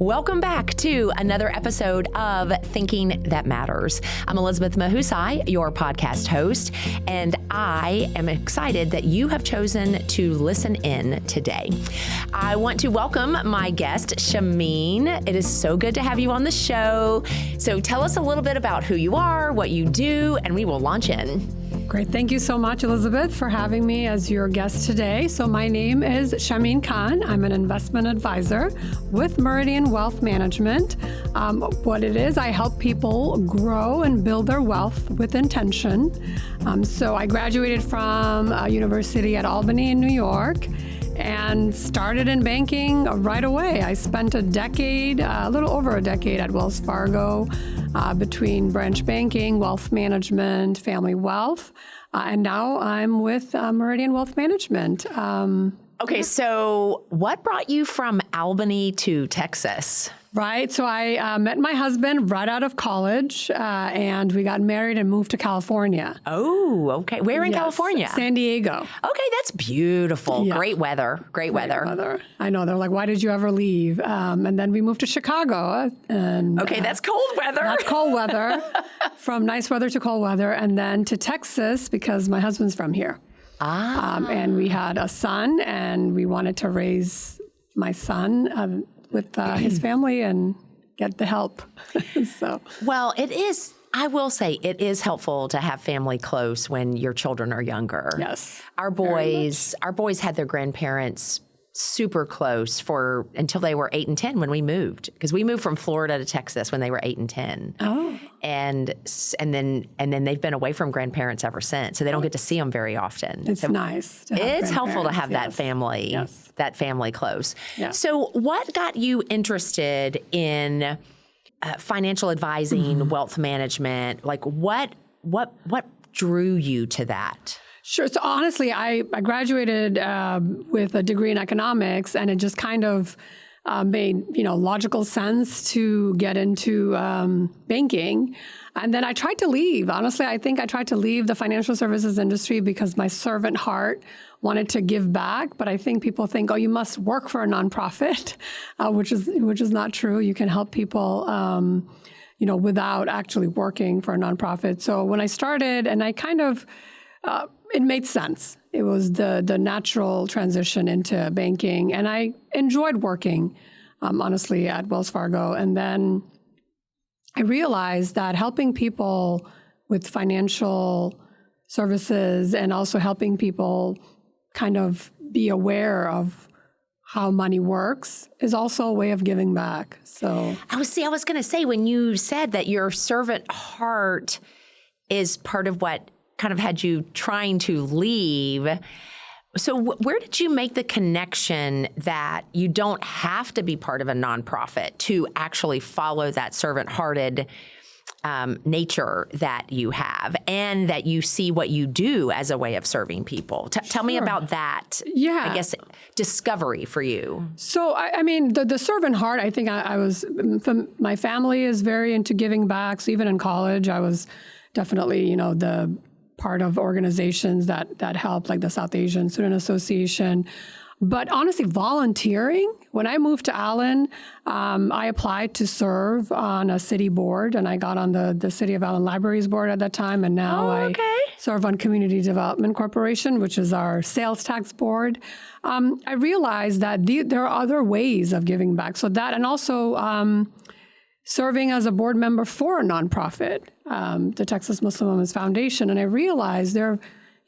Welcome back to another episode of Thinking That Matters. I'm Elizabeth Mahusai, your podcast host, and I am excited that you have chosen to listen in today. I want to welcome my guest, Shahmeen. It is so good to have you on the show. So tell us a little bit about who you are, what you do, and we will launch in. Great. Thank you so much, Elizabeth, for having me as your guest today. So my name is Shahmeen Kahn. I'm an investment advisor with Meridian Wealth Management. What it is, I help people grow and build their wealth with intention. So I graduated from a university at Albany in New York and started in banking right away. I spent a little over a decade at Wells Fargo between branch banking, wealth management, family wealth, and now I'm with Meridian Wealth Management. Okay, so what brought you from Albany to Texas? Right. So I met my husband right out of college, and we got married and moved to California. Oh, okay. Where in California? San Diego. Okay, that's beautiful. Yeah. Great weather. Great weather. I know. They're like, why did you ever leave? And then we moved to Chicago. And okay, that's cold weather. That's cold weather. From nice weather to cold weather. And then to Texas because my husband's from here. And we had a son, and we wanted to raise my son with his family and get the help. Well, I will say it is helpful to have family close when your children are younger. Yes. Our boys had their grandparents super close until they were 8 and 10 when we moved, because we moved from Florida to Texas when they were 8 and 10. Oh. And then they've been away from grandparents ever since, so they don't get to see them very often. It's nice. It's helpful to have that family. Yes. That family close. Yeah. So what got you interested in financial advising, wealth management? Like what drew you to that? Sure. So honestly, I graduated with a degree in economics, and it just kind of made logical sense to get into banking. And then I tried to leave. Honestly, I think I tried to leave the financial services industry because my servant heart wanted to give back. But I think people think, oh, you must work for a nonprofit, which is not true. You can help people, without actually working for a nonprofit. So when I started, and I kind of it made sense. It was the natural transition into banking. And I enjoyed working, honestly, at Wells Fargo. And then I realized that helping people with financial services and also helping people kind of be aware of how money works is also a way of giving back. So I was going to say, when you said that your servant heart is part of what kind of had you trying to leave. So where did you make the connection that you don't have to be part of a nonprofit to actually follow that servant-hearted nature that you have, and that you see what you do as a way of serving people? Tell me about that, I guess, discovery for you. So, I mean, the servant heart, I think my family is very into giving back. So even in college, I was definitely, the part of organizations that help, like the South Asian Student Association. But honestly, volunteering, when I moved to Allen, I applied to serve on a city board, and I got on the City of Allen Libraries board at that time. And now I serve on Community Development Corporation, which is our sales tax board. I realized that there are other ways of giving back. So that, and also serving as a board member for a nonprofit, the Texas Muslim Women's Foundation. And I realized there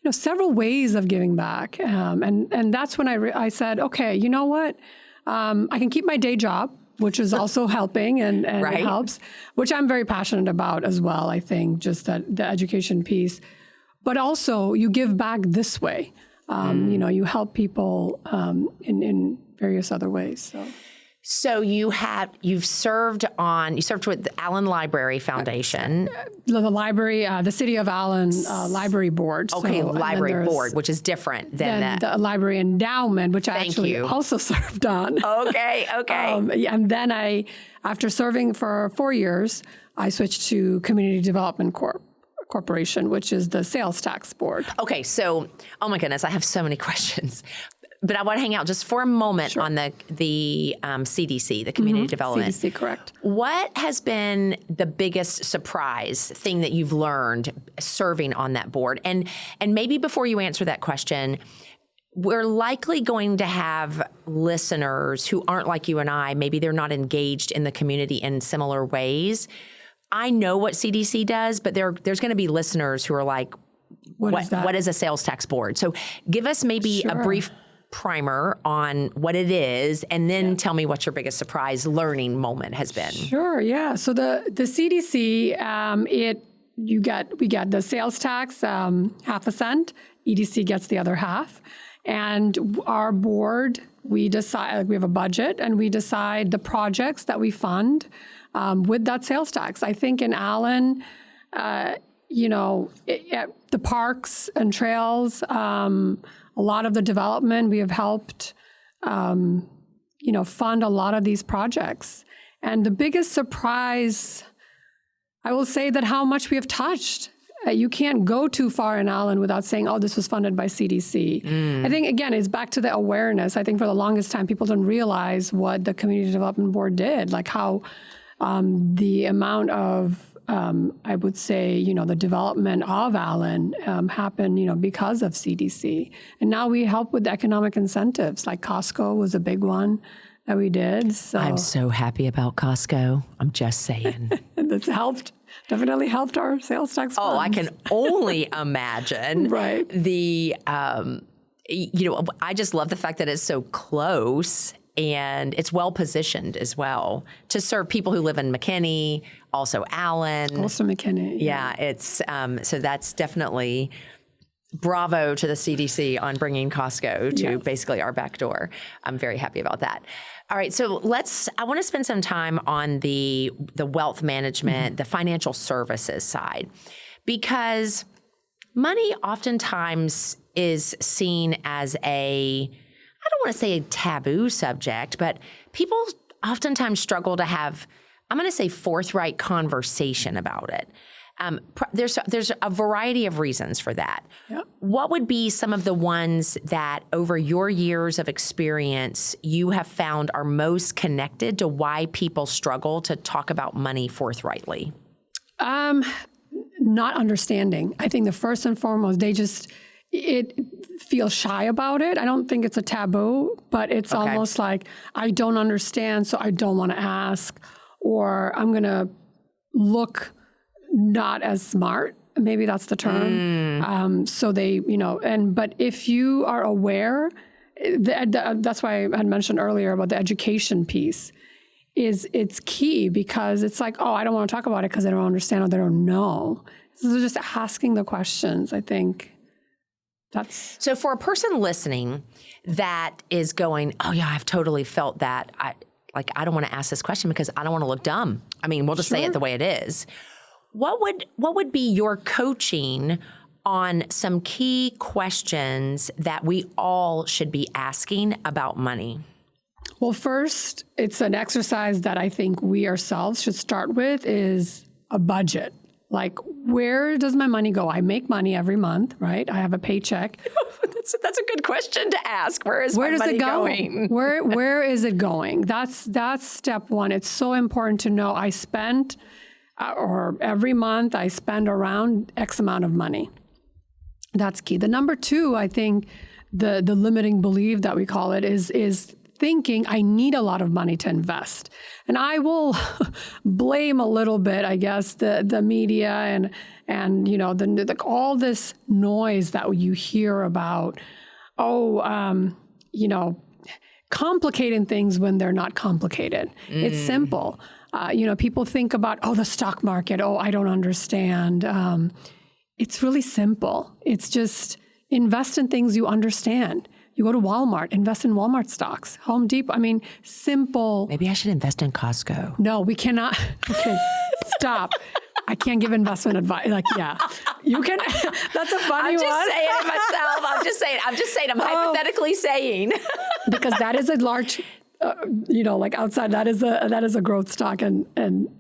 are several ways of giving back. And that's when I said, okay, you know what? I can keep my day job, which is also helping and it helps, which I'm very passionate about as well, I think, just the education piece. But also you give back this way. You help people in various other ways. So you've served with the Allen Library Foundation. The library, the City of Allen Library Board. Okay, library board, which is different than the library endowment, which I actually also served on. Okay. And then after serving for 4 years, I switched to Community Development Corporation, which is the sales tax board. Okay, so, oh my goodness, I have so many questions. But I want to hang out just for a moment on the CDC, the Community Development. CDC, correct. What has been the biggest surprise thing that you've learned serving on that board? And maybe before you answer that question, we're likely going to have listeners who aren't like you and I. Maybe they're not engaged in the community in similar ways. I know what CDC does, but there's going to be listeners who are like, what is a sales tax board? So give us maybe a brief primer on what it is, and then tell me what your biggest surprise learning moment has been. Sure, yeah. So the CDC, we get the sales tax, half a cent. EDC gets the other half. And our board, we decide, we have a budget, and we decide the projects that we fund with that sales tax. I think in Allen, the parks and trails, a lot of the development, we have helped, fund a lot of these projects. And the biggest surprise, I will say that how much we have touched. You can't go too far in Allen without saying, oh, this was funded by CDC. I think, again, it's back to the awareness. I think for the longest time, people didn't realize what the Community Development Board did, like how the amount of, I would say, the development of Allen happened, because of CDC. And now we help with economic incentives, like Costco was a big one that we did. So I'm so happy about Costco. I'm just saying. That's definitely helped our sales tax funds. Oh, I can only imagine. Right. I just love the fact that it's so close and it's well positioned as well to serve people who live in McKinney, also Allen. Also McKinney. Yeah, it's so that's definitely bravo to the CDC on bringing Costco to basically our back door. I'm very happy about that. All right, so I want to spend some time on the wealth management, the financial services side, because money oftentimes is seen as I don't want to say a taboo subject, but people oftentimes struggle to have, I'm going to say, forthright conversation about it. There's a variety of reasons for that. Yep. What would be some of the ones that over your years of experience you have found are most connected to why people struggle to talk about money forthrightly? Not understanding. I think the first and foremost, it feels shy about it. I don't think it's a taboo, but it's almost like, I don't understand, so I don't want to ask, or I'm going to look not as smart. Maybe that's the term. So they, but if you are aware, that's why I had mentioned earlier about the education piece, it's key, because it's like, oh, I don't want to talk about it because I don't understand or they don't know. So just asking the questions, I think that's. So for a person listening that is going, oh yeah, I've totally felt that. I don't want to ask this question because I don't want to look dumb. I mean, we'll just say it the way it is. What would be your coaching on some key questions that we all should be asking about money? Well, first, it's an exercise that I think we ourselves should start with is a budget. Like, where does my money go? I make money every month, right? I have a paycheck. That's a good question to ask. Where is my money going? Where is it going? That's step one. It's so important to know I spend, or every month I spend around X amount of money. That's key. The number two, I think, the limiting belief that we call it is thinking I need a lot of money to invest. And I will blame a little bit, I guess, the media and all this noise that you hear about, complicating things when they're not complicated. It's simple. People think about, the stock market. I don't understand. It's really simple. It's just invest in things you understand. You go to Walmart, invest in Walmart stocks. Home Depot, simple. Maybe I should invest in Costco. No, we cannot. Okay, stop. I can't give investment advice. You can. That's a funny one. I'm just saying it myself. I'm just saying. I'm hypothetically saying. Because that is a large, outside, that is a growth stock.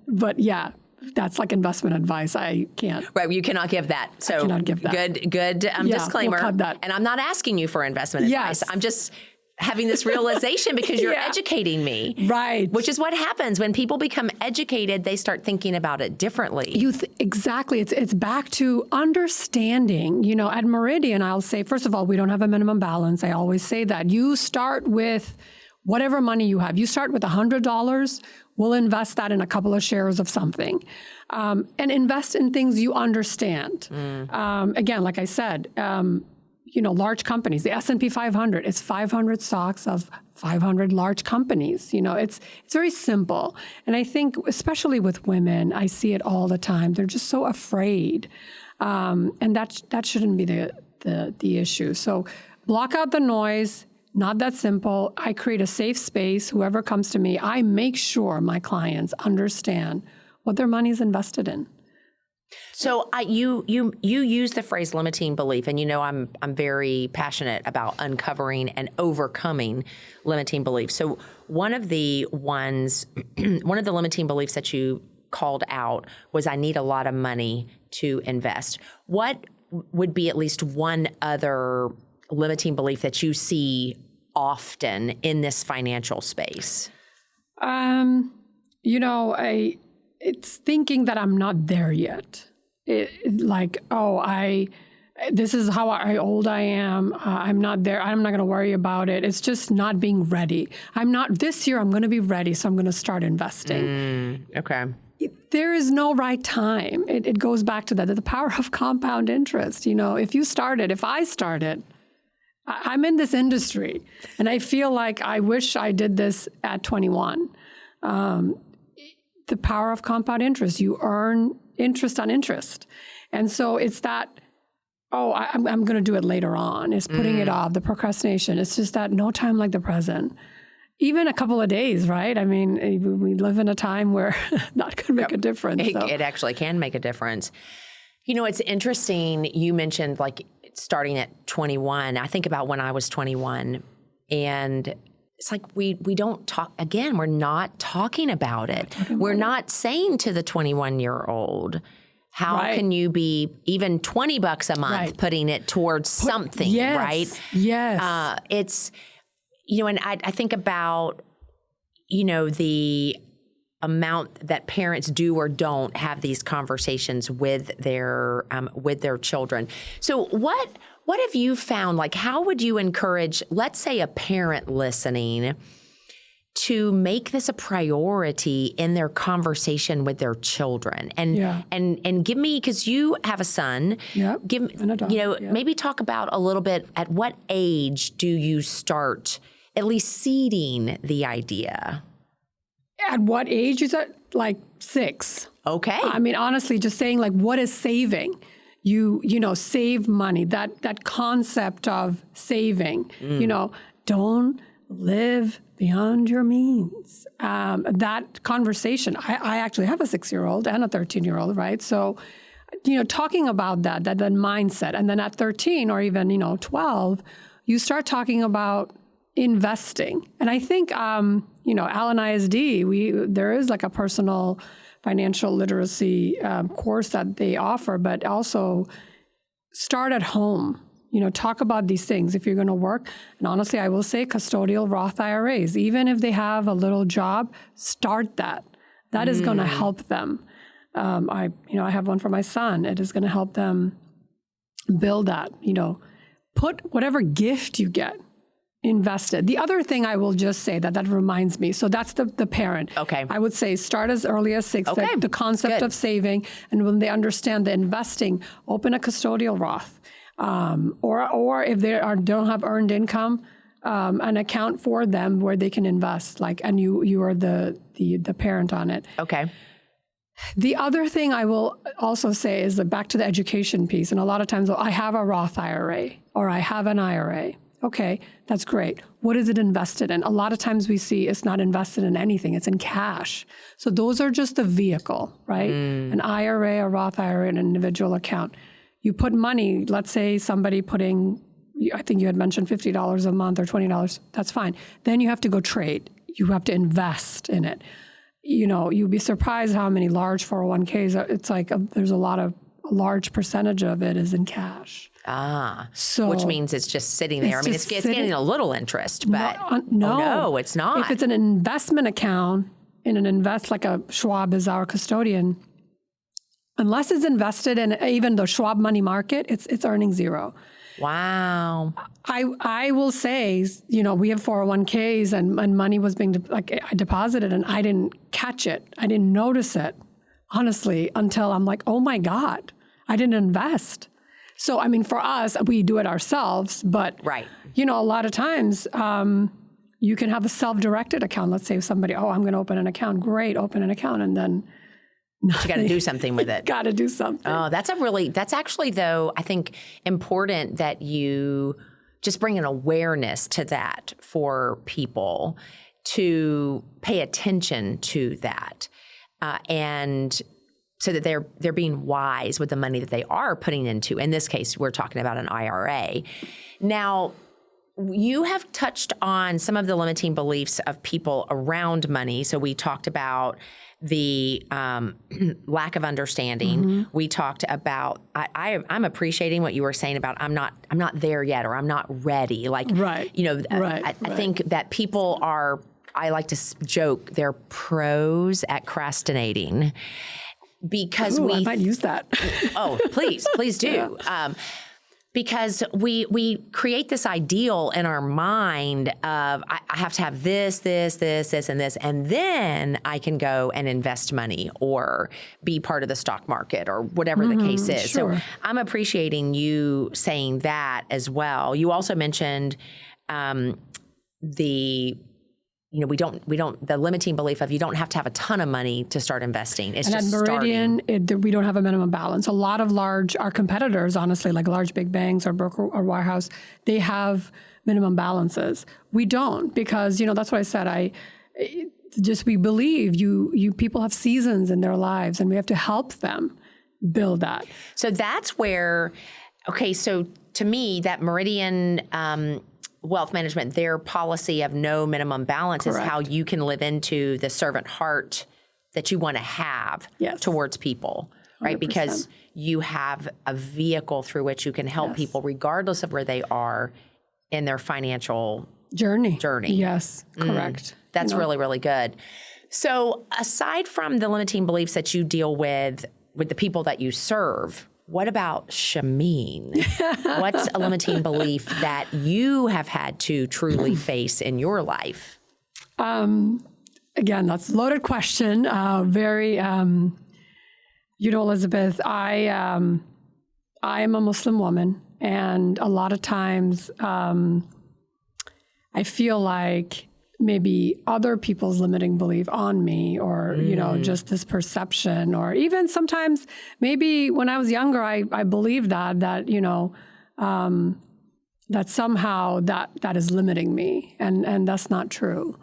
But yeah. That's like investment advice. I can't. Right, you cannot give that. So I cannot give that. Good disclaimer. We'll cut that. And I'm not asking you for investment advice. I'm just having this realization because you're Yeah. educating me. Right. Which is what happens when people become educated, they start thinking about it differently. Exactly. It's back to understanding. At Meridian, I'll say, first of all, we don't have a minimum balance. I always say that. You start with whatever money you have. You start with $100. We'll invest that in a couple of shares of something, and invest in things you understand. Again, like I said, large companies, the S&P 500, it's 500 stocks of 500 large companies. It's very simple. And I think, especially with women, I see it all the time. They're just so afraid. And that shouldn't be the issue. So block out the noise. Not that simple. I create a safe space. Whoever comes to me, I make sure my clients understand what their money is invested in. So you use the phrase limiting belief, and I'm very passionate about uncovering and overcoming limiting beliefs. So one of the limiting beliefs that you called out was, I need a lot of money to invest. What would be at least one other limiting belief that you see often in this financial space? It's thinking that I'm not there yet. This is how old I am. I'm not there. I'm not going to worry about it. It's just not being ready. This year I'm going to be ready, so I'm going to start investing. Okay. There is no right time. It goes back to the power of compound interest. If I started, I'm in this industry, and I feel like I wish I did this at 21. The power of compound interest. You earn interest on interest. And so it's that, I'm going to do it later on. It's putting it off, the procrastination. It's just that no time like the present. Even a couple of days, right? I mean, we live in a time where that could make a difference. It actually can make a difference. It's interesting. You mentioned starting at 21. I think about when I was 21, and it's like we don't talk, again, we're not talking about it. We're not saying to the 21-year-old, how can you be even $20 a month putting it towards something, right? Yes. It's, and I think about, the amount that parents do or don't have these conversations with their children. So what have you found? How would you encourage, let's say, a parent listening to make this a priority in their conversation with their children? And give me, because you have a son, maybe talk about a little bit, at what age do you start at least seeding the idea? At what age is that? 6. Okay. I mean, honestly, just saying what is saving? Save money, that concept of saving, don't live beyond your means. That conversation, I actually have a 6-year-old and a 13-year-old, right? So, talking about that mindset. And then at 13 or even, 12, you start talking about investing. And I think, Allen ISD, there is a personal financial literacy course that they offer, but also start at home. Talk about these things if you're going to work. And honestly, I will say custodial Roth IRAs, even if they have a little job, start that. That is going to help them. I have one for my son. It is going to help them build that. Put whatever gift you get, invest it. The other thing I will just say that reminds me, so that's the parent. Okay. I would say start as early as 6, the concept of saving, and when they understand the investing, open a custodial Roth. Or if they don't have earned income, an account for them where they can invest, and you are the parent on it. Okay. The other thing I will also say is back to the education piece. And a lot of times, I have a Roth IRA or I have an IRA. Okay, that's great. What is it invested in? A lot of times we see it's not invested in anything. It's in cash. So those are just the vehicle, right? An IRA, a Roth IRA, an individual account. You put money, let's say somebody putting, I think you had mentioned $50 a month or $20. That's fine. Then you have to go trade. You have to invest in it. You'd be surprised how many large 401ks, it's there's a lot of a large percentage of it is in cash. So which means it's just sitting there. It's getting a little interest, but no, it's not. If it's an investment account in like a Schwab is our custodian, unless it's invested in even the Schwab money market, it's earning zero. Wow. I will say, we have 401ks and money was being I deposited and I didn't catch it. I didn't notice it, honestly, until I'm like, oh my God, I didn't invest. So, for us, we do it ourselves, but, right. A lot of times you can have a self-directed account. Let's say somebody, I'm going to open an account. Great, open an account. And then you got to do something with it. Got to do something. Oh, that's actually, though, I think important that you just bring an awareness to that for people to pay attention to that. And so that they're being wise with the money that they are putting into. In this case, we're talking about an IRA. Now, you have touched on some of the limiting beliefs of people around money. So we talked about the lack of understanding. Mm-hmm. We talked about I'm appreciating what you were saying about I'm not there yet, or I'm not ready. Right. I think that people are. I like to joke they're pros at procrastinating. Because I might use that. Oh, please do. Yeah. Because we create this ideal in our mind of I have to have this, and this, and then I can go and invest money or be part of the stock market or whatever the case is. Sure. So I'm appreciating you saying that as well. You also mentioned the limiting belief of you don't have to have a ton of money to start investing. It's just Meridian, we don't have a minimum balance. A lot of our competitors, honestly, like large big banks or broker or wirehouse, they have minimum balances. We don't, because, that's what I said. We believe you people have seasons in their lives and we have to help them build that. So that's where, so to me, that Meridian, Wealth Management, their policy of no minimum balance Correct. Is how you can live into the servant heart that you want to have yes. towards people, right? 100%. Because you have a vehicle through which you can help yes. people regardless of where they are in their financial journey. Yes, correct. That's really, really good. So aside from the limiting beliefs that you deal with the people that you serve, what about Shahmeen? What's a limiting belief that you have had to truly face in your life? Again, that's a loaded question. Very, Elizabeth, I am a Muslim woman, and a lot of times I feel like maybe other people's limiting belief on me, or, just this perception, or even sometimes maybe when I was younger, I believed that somehow that is limiting me. And that's not true.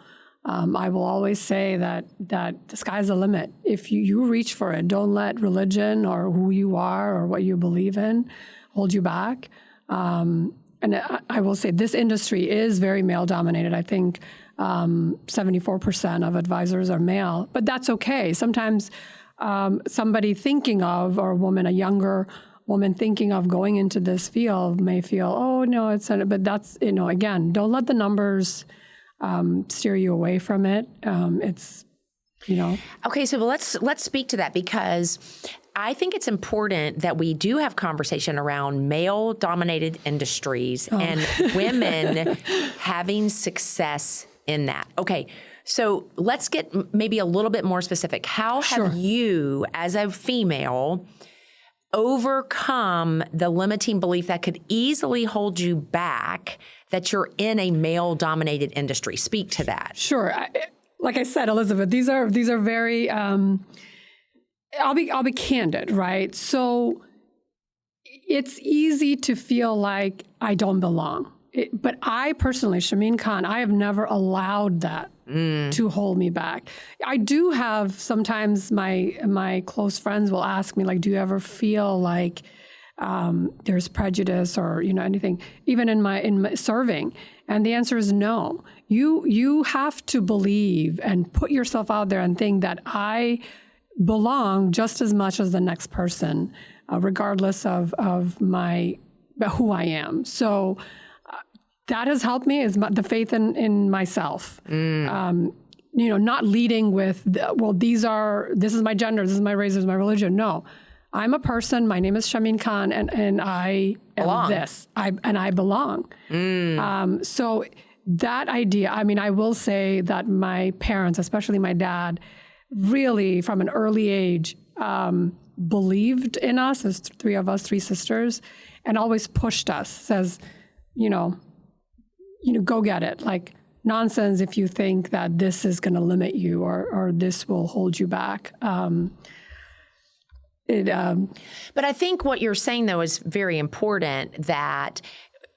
I will always say that the sky's the limit. If you reach for it, don't let religion or who you are or what you believe in hold you back. And I will say this industry is very male dominated. I think 74% of advisors are male, but that's okay. Sometimes somebody thinking of, or a younger woman thinking of going into this field may feel, oh no, but that's, again, don't let the numbers steer you away from it. Okay, so let's speak to that, because I think it's important that we do have conversation around male-dominated industries and women having success in that. Okay, so let's get maybe a little bit more specific. How have you, as a female, overcome the limiting belief that could easily hold you back that you're in a male-dominated industry? Speak to that. Sure. Like I said, Elizabeth, these are very. I'll be candid, right? So it's easy to feel like I don't belong. But I personally, Shahmeen Kahn, I have never allowed that to hold me back. I do have sometimes my close friends will ask me, like, do you ever feel like there's prejudice or anything, even in my serving? And the answer is no. You have to believe and put yourself out there and think that I belong just as much as the next person. regardless of who I am. So that has helped me is the faith in myself. Not leading with, this is my gender, this is my race, this is my religion. No, I'm a person. My name is Shahmeen Kahn, and I am this. I belong. So that idea, I will say that my parents, especially my dad, really from an early age believed in us. There's three of us, three sisters, and always pushed us. Says, go get it. Like, nonsense if you think that this is going to limit you or this will hold you back. But I think what you're saying, though, is very important that,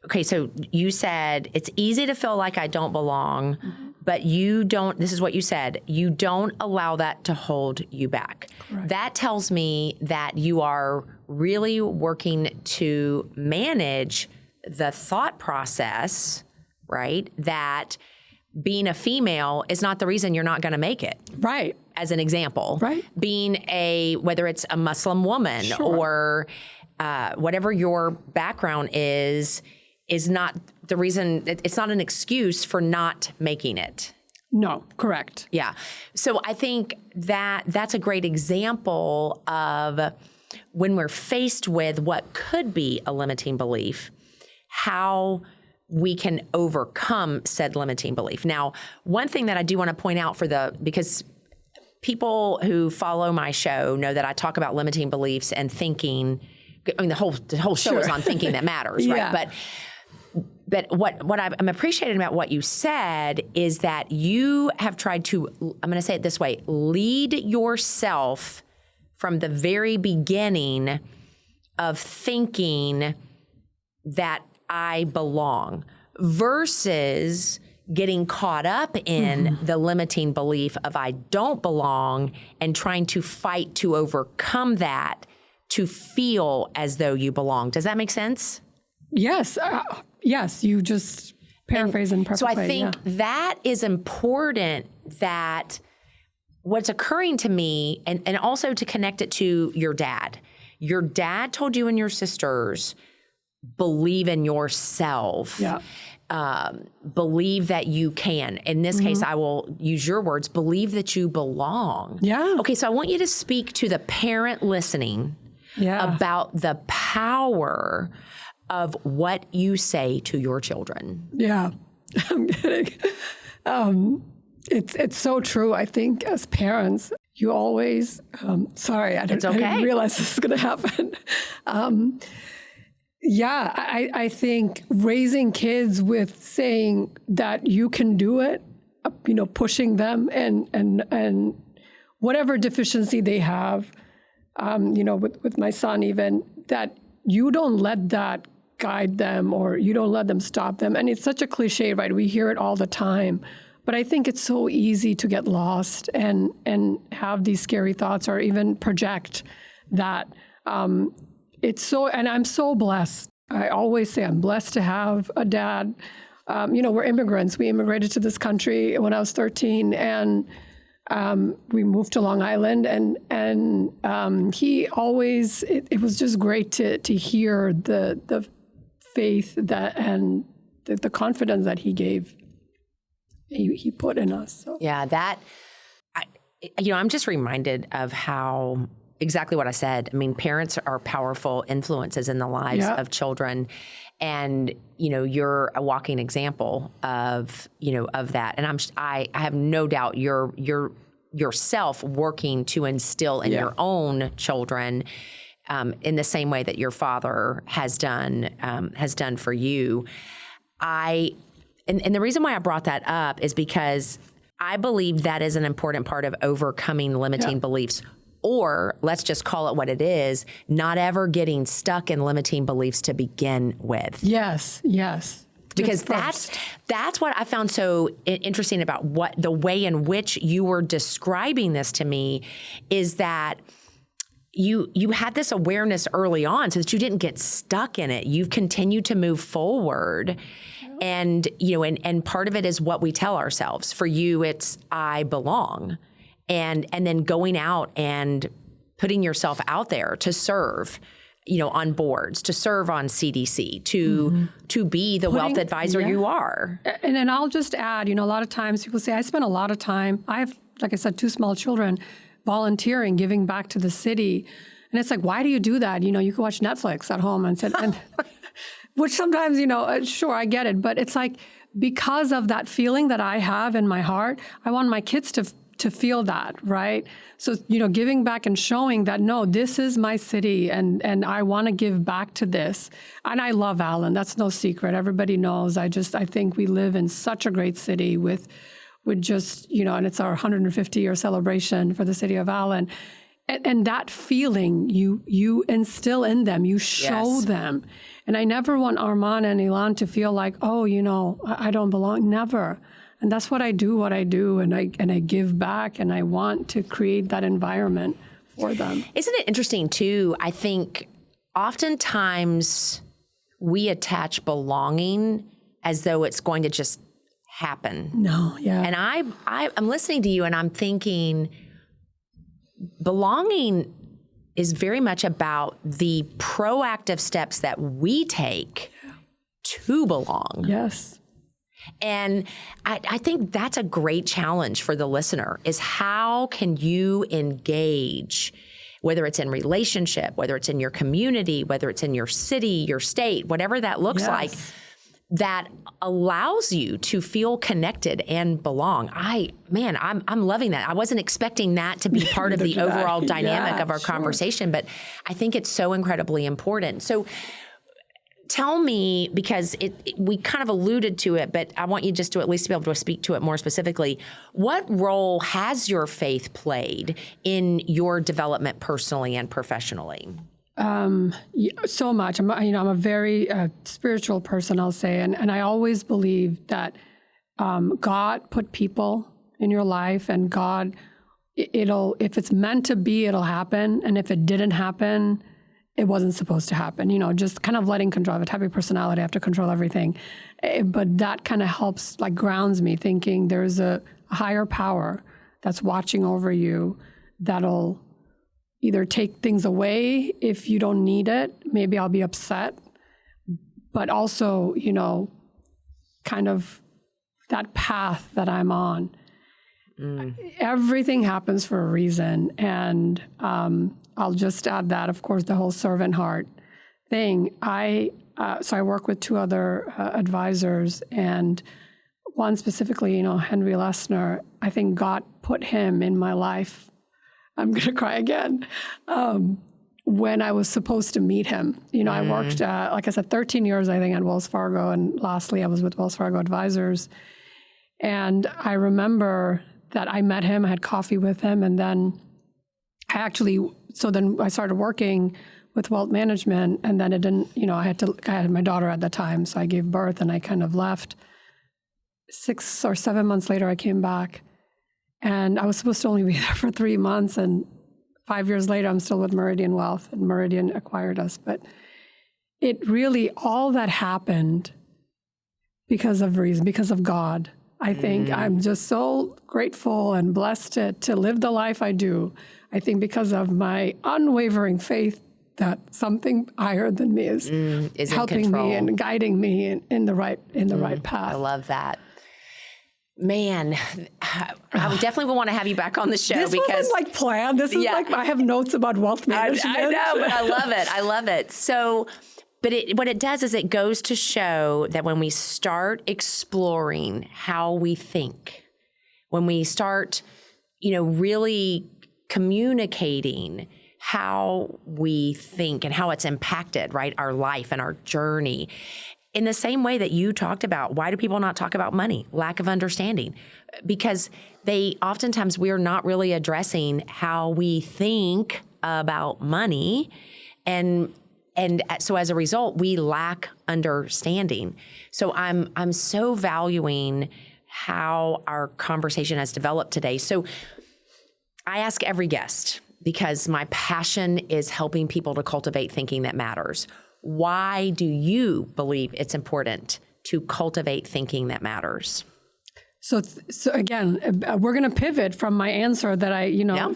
okay, so you said it's easy to feel like I don't belong, but you don't, this is what you said, you don't allow that to hold you back. Correct. That tells me that you are really working to manage the thought process, right? That being a female is not the reason you're not going to make it. Right. As an example. Right. Being whether it's a Muslim woman or whatever your background is not the reason, it's not an excuse for not making it. No, correct. Yeah. So I think that's a great example of when we're faced with what could be a limiting belief, how we can overcome said limiting belief. Now, one thing that I do want to point out because people who follow my show know that I talk about limiting beliefs and thinking. The whole show is on thinking that matters, right? Yeah. But what I'm appreciating about what you said is that you have tried to, I'm going to say it this way, lead yourself from the very beginning of thinking that I belong versus getting caught up in the limiting belief of I don't belong and trying to fight to overcome that to feel as though you belong. Does that make sense? Yes. Yes, you just paraphrase in perfect way. So I way, think that is important, that what's occurring to me, and also to connect it to your dad. Your dad told you and your sisters, believe in yourself. Yeah. Believe that you can. In this case, I will use your words, believe that you belong. Yeah. Okay, so I want you to speak to the parent listening about the power of what you say to your children. Yeah, I'm kidding. It's so true. I think as parents, you always, sorry, I didn't realize this was going to happen. I think raising kids with saying that you can do it, pushing them and whatever deficiency they have, with my son even, that you don't let that guide them or you don't let them stop them. And it's such a cliche, right? We hear it all the time. But I think it's so easy to get lost and have these scary thoughts or even project that. And I'm so blessed. I always say I'm blessed to have a dad. We're immigrants. We immigrated to this country when I was 13, and we moved to Long Island. And he always, it was just great to hear the faith that and the confidence that he gave. He put in us. So. Yeah, I'm just reminded of how exactly what I said. I mean, parents are powerful influences in the lives of children, and you're a walking example of that. And I have no doubt you're yourself working to instill in your own children in the same way that your father has done for you. And the reason why I brought that up is because I believe that is an important part of overcoming limiting beliefs, or let's just call it what it is, not ever getting stuck in limiting beliefs to begin with. Yes. Because that's what I found so interesting about the way in which you were describing this to me is that you had this awareness early on so that you didn't get stuck in it. You've continued to move forward. And, and part of it is what we tell ourselves. For you, it's I belong. And then going out and putting yourself out there to serve, on boards, to serve on CDC, to be the wealth advisor you are. And then I'll just add, a lot of times people say, I spend a lot of time, I have, like I said, 2 small children, volunteering, giving back to the city. And it's like, why do you do that? You can watch Netflix at home and which sometimes, sure, I get it. But it's like, because of that feeling that I have in my heart, I want my kids to feel that, right? So, giving back and showing that, no, this is my city and I want to give back to this. And I love Allen. That's no secret. Everybody knows. I think we live in such a great city with just, and it's our 150-year celebration for the city of Allen. And that feeling you instill in them, you show them. And I never want Armand and Ilan to feel like, oh, I don't belong. Never. And that's what I do, and I give back, and I want to create that environment for them. Isn't it interesting, too? I think oftentimes we attach belonging as though it's going to just happen. No, yeah. And I'm listening to you, and I'm thinking belonging is very much about the proactive steps that we take to belong. Yes. And I think that's a great challenge for the listener, is how can you engage, whether it's in relationship, whether it's in your community, whether it's in your city, your state, whatever that looks like, that allows you to feel connected and belong. I'm loving that. I wasn't expecting that to be part of the overall dynamic of our conversation, but I think it's so incredibly important. So tell me, because we kind of alluded to it, but I want you just to at least be able to speak to it more specifically. What role has your faith played in your development personally and professionally? So much. I'm a very spiritual person, I'll say, and I always believe that God put people in your life, and God, if it's meant to be, it'll happen, and if it didn't happen, it wasn't supposed to happen. Just kind of letting control. I have a type of personality, I have to control everything, but that kind of helps, grounds me, thinking there's a higher power that's watching over you that'll either take things away if you don't need it. Maybe I'll be upset, but also, kind of that path that I'm on. Everything happens for a reason. And I'll just add that, of course, the whole servant heart thing. So I work with 2 other advisors, and one specifically, Henry Lesnar. I think God put him in my life. I'm going to cry again. When I was supposed to meet him. I worked, like I said, 13 years, I think, at Wells Fargo. And lastly, I was with Wells Fargo Advisors. And I remember that I met him, I had coffee with him. And then then I started working with wealth management. And then it didn't, I had my daughter at the time. So I gave birth and I kind of left. 6 or 7 months later, I came back. And I was supposed to only be there for 3 months, and 5 years later, I'm still with Meridian Wealth, and Meridian acquired us. But it really, all that happened because of God. I think I'm just so grateful and blessed to live the life I do. I think because of my unwavering faith that something higher than me is helping me and guiding me in the right path. I love that. Man, I would definitely want to have you back on the show this because wasn't planned. This is I have notes about wealth management. I know, but I love it. I love it. So, but what it does is it goes to show that when we start exploring how we think, when we start, really communicating how we think and how it's impacted, right, our life and our journey. In the same way that you talked about, why do people not talk about money? Lack of understanding. Because oftentimes we're not really addressing how we think about money. And so as a result, we lack understanding. So I'm so valuing how our conversation has developed today. So I ask every guest, because my passion is helping people to cultivate thinking that matters. Why do you believe it's important to cultivate thinking that matters? So again, we're going to pivot from my answer that I,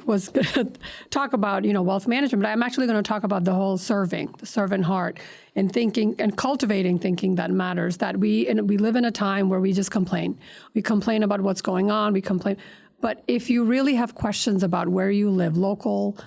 was going to talk about, wealth management, but I'm actually going to talk about the whole the servant heart, and thinking and cultivating thinking that matters. That we live in a time where we just complain. We complain about what's going on. We complain. But if you really have questions about where you live, local,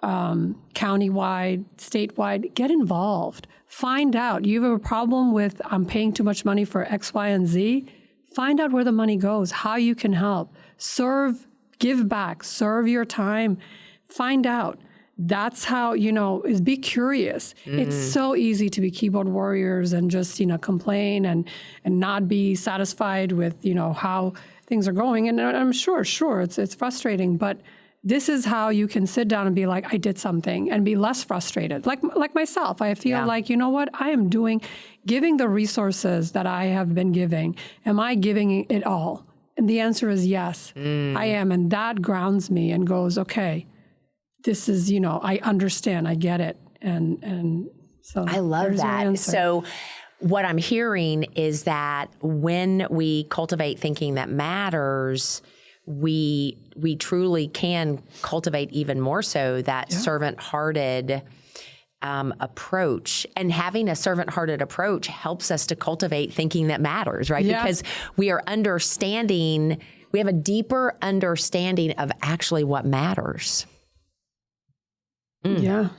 countywide, statewide, get involved. Find out. You have a problem with I'm paying too much money for X, Y, and Z. Find out where the money goes, how you can help. Serve, give back, serve your time. Find out. That's how, is be curious. It's so easy to be keyboard warriors and just, complain and not be satisfied with, how things are going. And I'm sure, it's frustrating, but this is how you can sit down and be like, I did something, and be less frustrated. Like myself, I feel like, you know what, I am giving the resources that I have been giving. Am I giving it all? And the answer is yes, I am. And that grounds me and goes, okay, this is, I understand, I get it. And so I love that. So what I'm hearing is that when we cultivate thinking that matters, we truly can cultivate even more so that servant-hearted approach. And having a servant-hearted approach helps us to cultivate thinking that matters, right? Yeah. Because we have a deeper understanding of actually what matters. Yeah.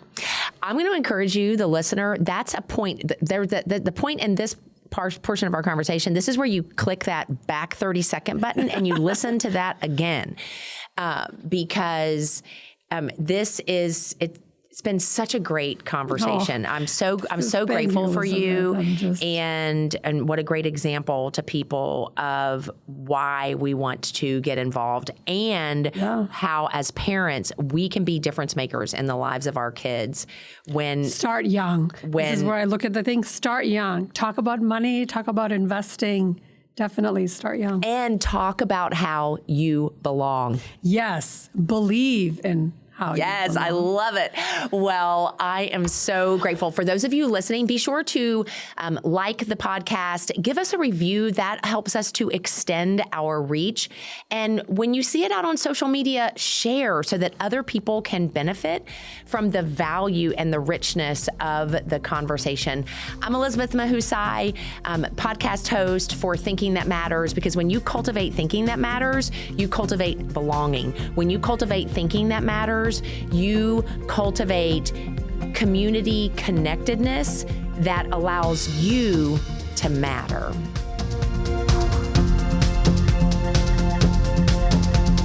I'm going to encourage you, the listener, that's a point. The point in this portion of our conversation, this is where you click that back 30-second button and you listen to that again, because it's been such a great conversation. I'm so grateful for you, and what a great example to people of why we want to get involved, and how as parents we can be difference makers in the lives of our kids. Start young. This is where I look at the thing. Start young. Talk about money. Talk about investing. Definitely start young. And talk about how you belong. Yes. Believe in. Yes, I love it. Well, I am so grateful. For those of you listening, be sure to like the podcast, give us a review. That helps us to extend our reach. And when you see it out on social media, share so that other people can benefit from the value and the richness of the conversation. I'm Elizabeth Mahusai, podcast host for Thinking That Matters, because when you cultivate thinking that matters, you cultivate belonging. When you cultivate thinking that matters, you cultivate community connectedness that allows you to matter.